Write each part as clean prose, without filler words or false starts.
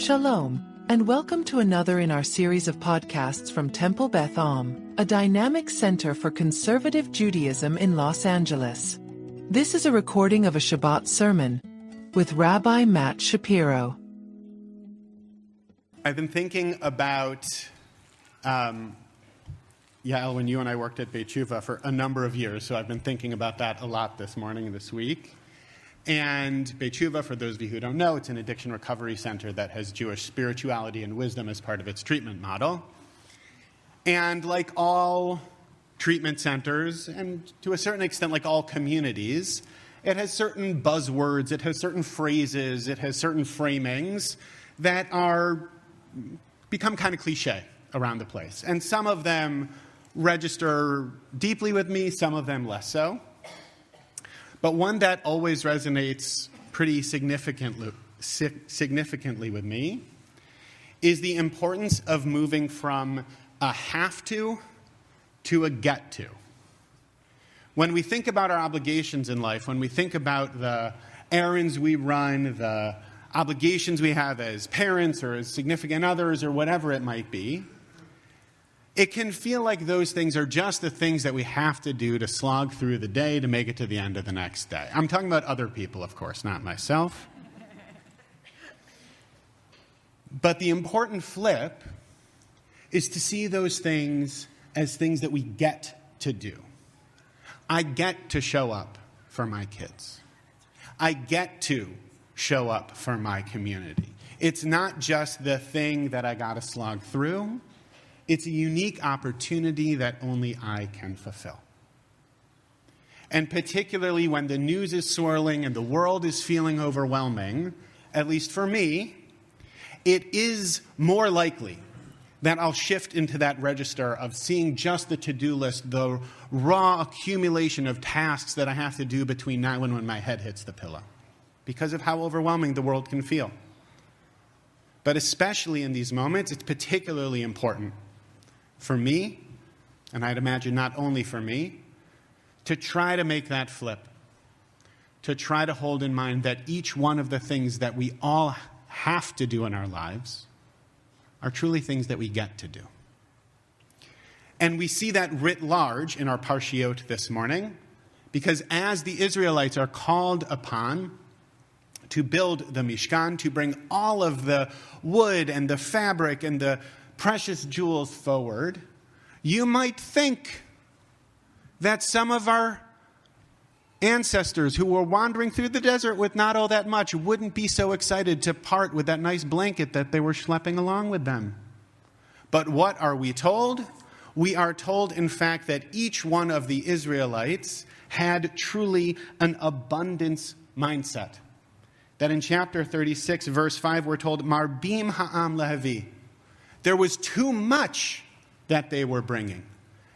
Shalom, and welcome to another in our series of podcasts from Temple Beth, a dynamic center for conservative Judaism in Los Angeles. This is a recording of a Shabbat sermon with Rabbi Matt Shapiro. I've been thinking about, Yael, when you and I worked at Beit Tshuva for a number of years, so I've been thinking about that a lot this morning and this week. And Beit Tshuva, for those of you who don't know, it's an addiction recovery center that has Jewish spirituality and wisdom as part of its treatment model. And like all treatment centers, and to a certain extent like all communities, it has certain buzzwords, it has certain phrases, it has certain framings that become kind of cliche around the place. And some of them register deeply with me, some of them less so. But one that always resonates pretty significantly with me is the importance of moving from a have to a get to. When we think about our obligations in life, when we think about the errands we run, the obligations we have as parents or as significant others or whatever it might be, it can feel like those things are just the things that we have to do to slog through the day to make it to the end of the next day. I'm talking about other people, of course, not myself. But the important flip is to see those things as things that we get to do. I get to show up for my kids. I get to show up for my community. It's not just the thing that I got to slog through. It's a unique opportunity that only I can fulfill. And particularly when the news is swirling and the world is feeling overwhelming, at least for me, it is more likely that I'll shift into that register of seeing just the to-do list, the raw accumulation of tasks that I have to do between now and when my head hits the pillow, because of how overwhelming the world can feel. But especially in these moments, it's particularly important for me, and I'd imagine not only for me, to try to make that flip, to try to hold in mind that each one of the things that we all have to do in our lives are truly things that we get to do. And we see that writ large in our parshiot this morning, because as the Israelites are called upon to build the Mishkan, to bring all of the wood and the fabric and the precious jewels forward, you might think that some of our ancestors who were wandering through the desert with not all that much wouldn't be so excited to part with that nice blanket that they were schlepping along with them. But what are we told? We are told, in fact, that each one of the Israelites had truly an abundance mindset. That in chapter 36, verse 5, we're told, Marbim ha'am lehavi. There was too much that they were bringing.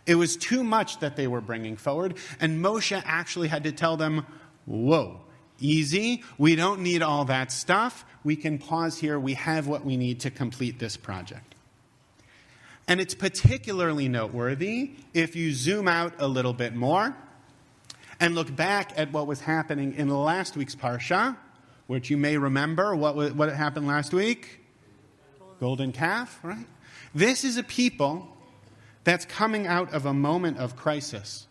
It was too much that they were bringing forward. And Moshe actually had to tell them, whoa, easy. We don't need all that stuff. We can pause here. We have what we need to complete this project. And it's particularly noteworthy if you zoom out a little bit more and look back at what was happening in last week's Parsha, which you may remember. What happened last week? Golden calf, right? This is a people that's coming out of a moment of crisis.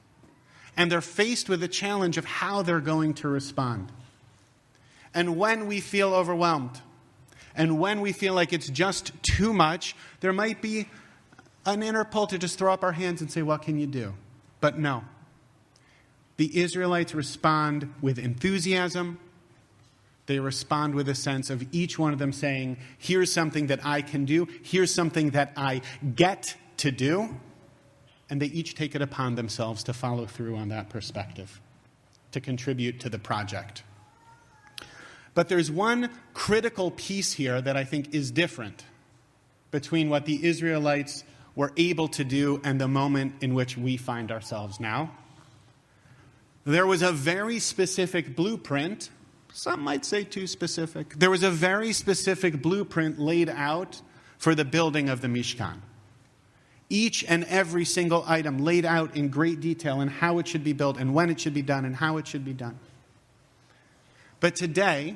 And they're faced with the challenge of how they're going to respond. And when we feel overwhelmed, and when we feel like it's just too much, there might be an inner pull to just throw up our hands and say, what can you do? But no. The Israelites respond with enthusiasm. They respond with a sense of each one of them saying, here's something that I can do. Here's something that I get to do. And they each take it upon themselves to follow through on that perspective, to contribute to the project. But there's one critical piece here that I think is different between what the Israelites were able to do and the moment in which we find ourselves now. There was a very specific blueprint. Some might say too specific. There was a very specific blueprint laid out for the building of the Mishkan. Each and every single item laid out in great detail and how it should be built and when it should be done and how it should be done. But today,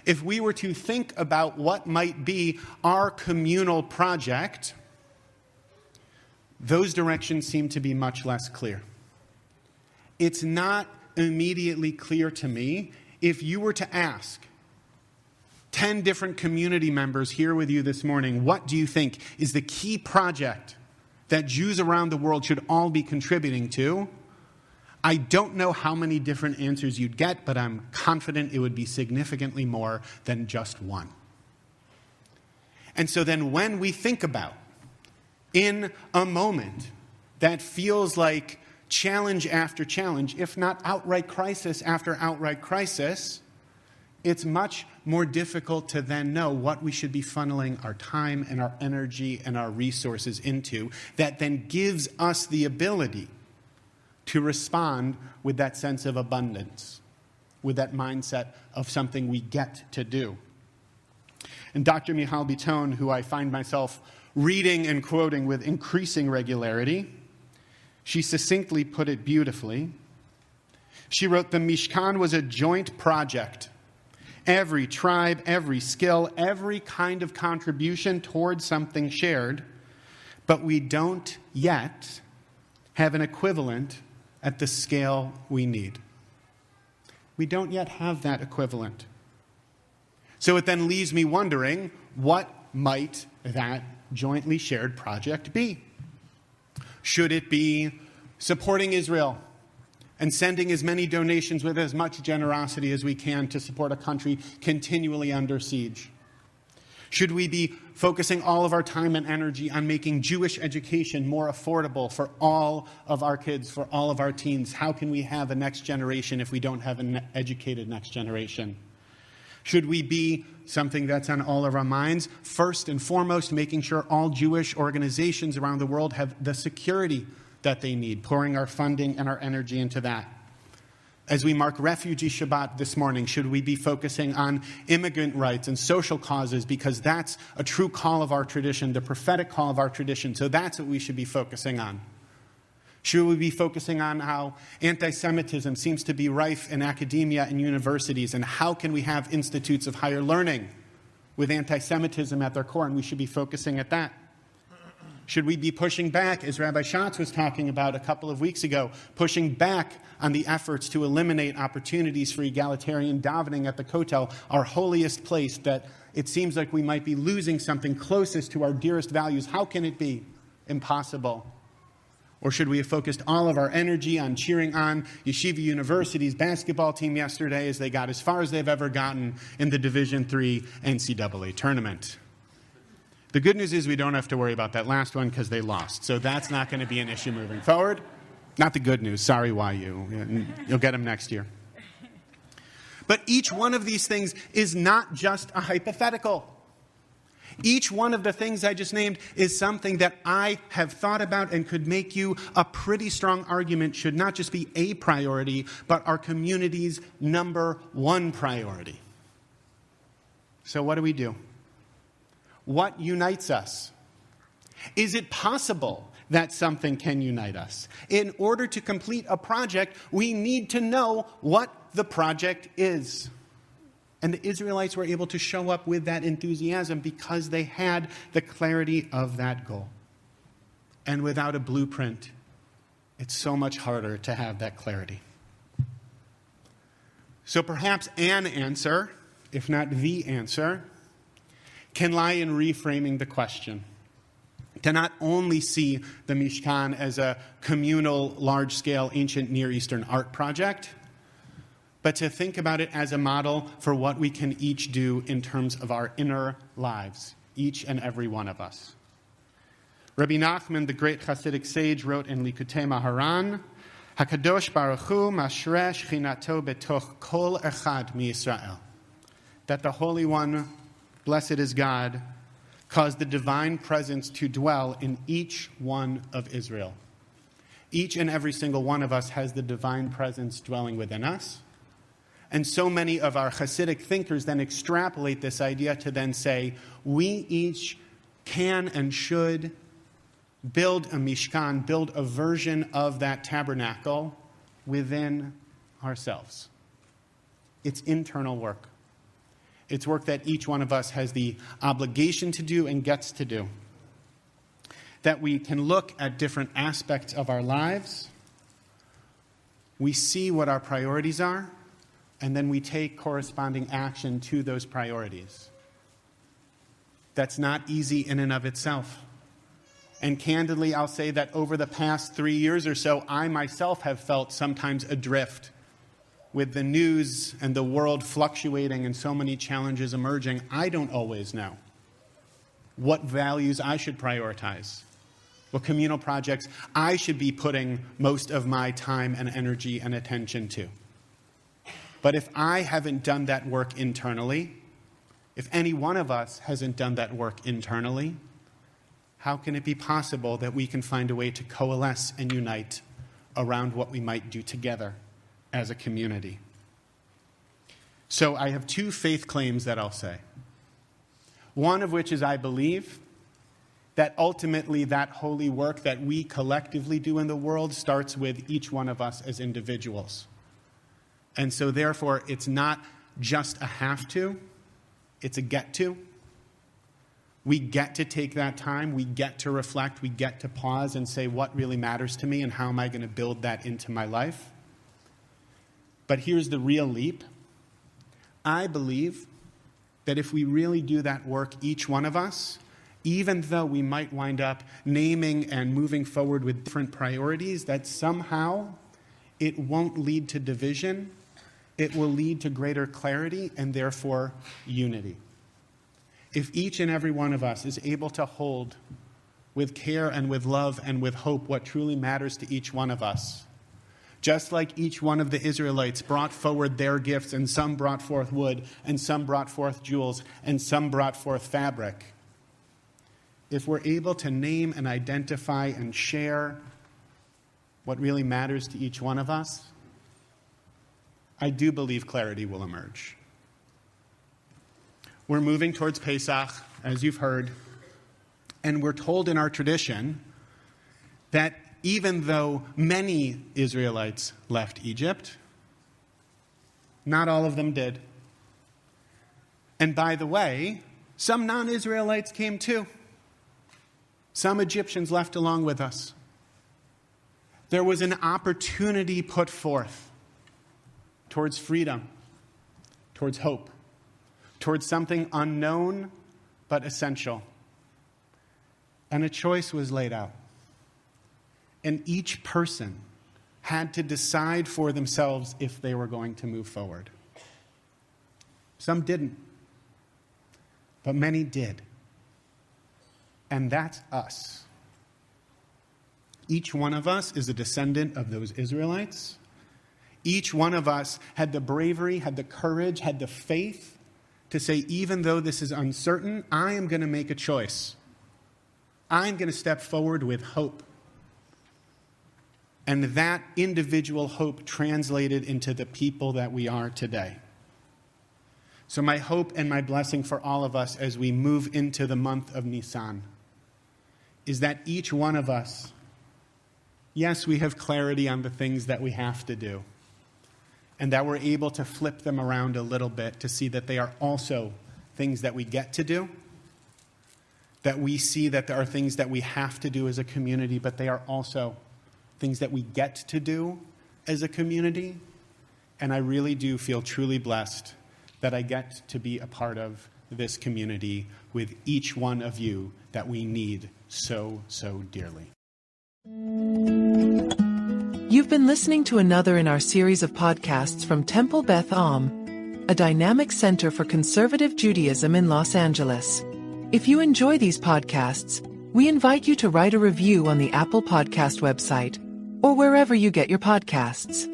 if we were to think about what might be our communal project, those directions seem to be much less clear. It's not immediately clear to me if you were to ask 10 different community members here with you this morning, what do you think is the key project that Jews around the world should all be contributing to? I don't know how many different answers you'd get, but I'm confident it would be significantly more than just one. And so then when we think about, in a moment that feels like challenge after challenge, if not outright crisis after outright crisis, it's much more difficult to then know what we should be funneling our time and our energy and our resources into, that then gives us the ability to respond with that sense of abundance, with that mindset of something we get to do. And Dr. Michal Biton, who I find myself reading and quoting with increasing regularity, she succinctly put it beautifully. She wrote, "The Mishkan was a joint project. Every tribe, every skill, every kind of contribution towards something shared, but we don't yet have an equivalent at the scale we need." We don't yet have that equivalent. So it then leaves me wondering, what might that jointly shared project be? Should it be supporting Israel and sending as many donations with as much generosity as we can to support a country continually under siege? Should we be focusing all of our time and energy on making Jewish education more affordable for all of our kids, for all of our teens? How can we have a next generation if we don't have an educated next generation? Should we be, something that's on all of our minds, first and foremost, making sure all Jewish organizations around the world have the security that they need, pouring our funding and our energy into that? As we mark Refugee Shabbat this morning, should we be focusing on immigrant rights and social causes, because that's a true call of our tradition, the prophetic call of our tradition, so that's what we should be focusing on? Should we be focusing on how anti-Semitism seems to be rife in academia and universities, and how can we have institutes of higher learning with anti-Semitism at their core, and we should be focusing at that? Should we be pushing back, as Rabbi Schatz was talking about a couple of weeks ago, pushing back on the efforts to eliminate opportunities for egalitarian davening at the Kotel, our holiest place, that it seems like we might be losing something closest to our dearest values? How can it be impossible? Or should we have focused all of our energy on cheering on Yeshiva University's basketball team yesterday as they got as far as they've ever gotten in the Division III NCAA tournament? The good news is we don't have to worry about that last one because they lost. So that's not going to be an issue moving forward. Not the good news. Sorry, YU. You'll get them next year. But each one of these things is not just a hypothetical. Each one of the things I just named is something that I have thought about and could make you a pretty strong argument should not just be a priority, but our community's number one priority. So what do? What unites us? Is it possible that something can unite us? In order to complete a project, we need to know what the project is. And the Israelites were able to show up with that enthusiasm because they had the clarity of that goal. And without a blueprint, it's so much harder to have that clarity. So perhaps an answer, if not the answer, can lie in reframing the question. To not only see the Mishkan as a communal, large-scale, ancient Near Eastern art project, but to think about it as a model for what we can each do in terms of our inner lives, each and every one of us. Rabbi Nachman, the great Hasidic sage, wrote in Likutei Maharan, HaKadosh Baruch Hu Mashre Shchinato Betoch Kol Echad MiYisrael, that the Holy One, blessed is God, caused the divine presence to dwell in each one of Israel. Each and every single one of us has the divine presence dwelling within us. And so many of our Hasidic thinkers then extrapolate this idea to then say, we each can and should build a Mishkan, build a version of that tabernacle within ourselves. It's internal work. It's work that each one of us has the obligation to do and gets to do. That we can look at different aspects of our lives, we see what our priorities are, and then we take corresponding action to those priorities. That's not easy in and of itself. And candidly, I'll say that over the past 3 years or so, I myself have felt sometimes adrift with the news and the world fluctuating and so many challenges emerging. I don't always know what values I should prioritize, what communal projects I should be putting most of my time and energy and attention to. But if I haven't done that work internally, if any one of us hasn't done that work internally, how can it be possible that we can find a way to coalesce and unite around what we might do together as a community? So I have 2 faith claims that I'll say. One of which is I believe that ultimately that holy work that we collectively do in the world starts with each one of us as individuals. And so therefore it's not just a have to, it's a get to. We get to take that time, we get to reflect, we get to pause and say what really matters to me and how am I going to build that into my life. But here's the real leap. I believe that if we really do that work, each one of us, even though we might wind up naming and moving forward with different priorities, that somehow it won't lead to division, it will lead to greater clarity and therefore unity. If each and every one of us is able to hold with care and with love and with hope what truly matters to each one of us, just like each one of the Israelites brought forward their gifts, and some brought forth wood, and some brought forth jewels, and some brought forth fabric, if we're able to name and identify and share what really matters to each one of us, I do believe clarity will emerge. We're moving towards Pesach, as you've heard, and we're told in our tradition that even though many Israelites left Egypt, not all of them did. And by the way, some non-Israelites came too. Some Egyptians left along with us. There was an opportunity put forth towards freedom, towards hope, towards something unknown but essential. And a choice was laid out. And each person had to decide for themselves if they were going to move forward. Some didn't, but many did. And that's us. Each one of us is a descendant of those Israelites. Each one of us had the bravery, had the courage, had the faith to say, even though this is uncertain, I am going to make a choice. I'm going to step forward with hope. And that individual hope translated into the people that we are today. So my hope and my blessing for all of us as we move into the month of Nisan is that each one of us, yes, we have clarity on the things that we have to do, and that we're able to flip them around a little bit to see that they are also things that we get to do, that we see that there are things that we have to do as a community, but they are also things that we get to do as a community. And I really do feel truly blessed that I get to be a part of this community with each one of you that we need so, so dearly. You've been listening to another in our series of podcasts from Temple Beth Am, a dynamic center for conservative Judaism in Los Angeles. If you enjoy these podcasts, we invite you to write a review on the Apple Podcast website or wherever you get your podcasts.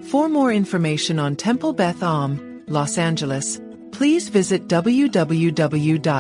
For more information on Temple Beth Am, Los Angeles, please visit www.tbala.org.